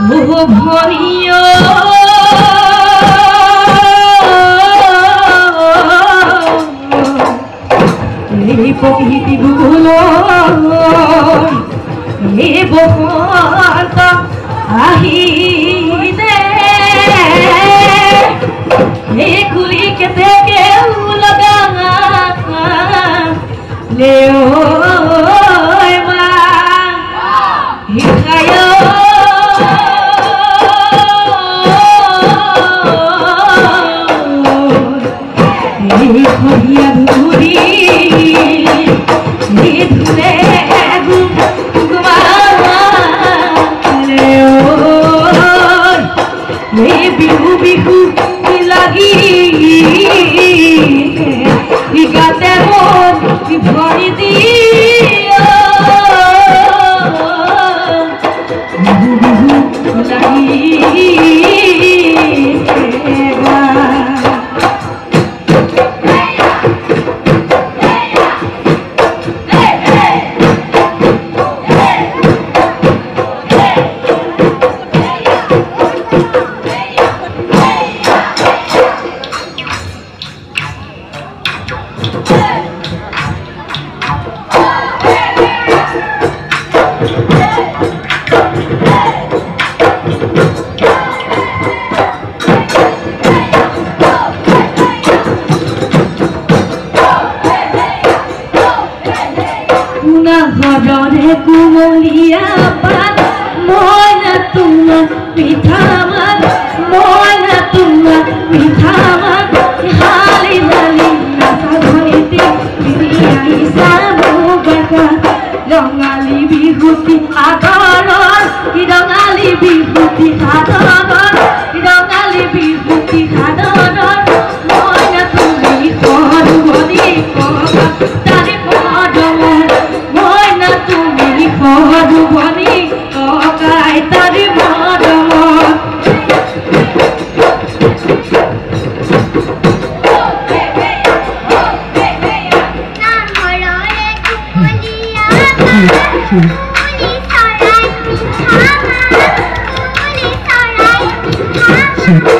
ও ভরিও এই প্রকৃতি গুলো এ বসন্ত আহিদে এ কুলি কেতে কেউ লগা লেও মা হিকায় হইয়া ধুরি ধুলে বিহু বিহু লাগি গাতে মন ভরি দিও বিহু বিহু লাগি হররে কুমলিয়া পাত ময়না তোমার পিঠা মাত ময়না তোমার পিঠা মাত হালি হালি নাচা ধরিতে আইসা মোবাকা রঙালী বিহুতি আদরণ রঙালী বিহুতি আদরণ রঙালী বিহুতি আদরণ ময়না তুমি করবনি কবা তারে পদমন ময়না তুমি করবনি ককাই তারে পদমন Thank you.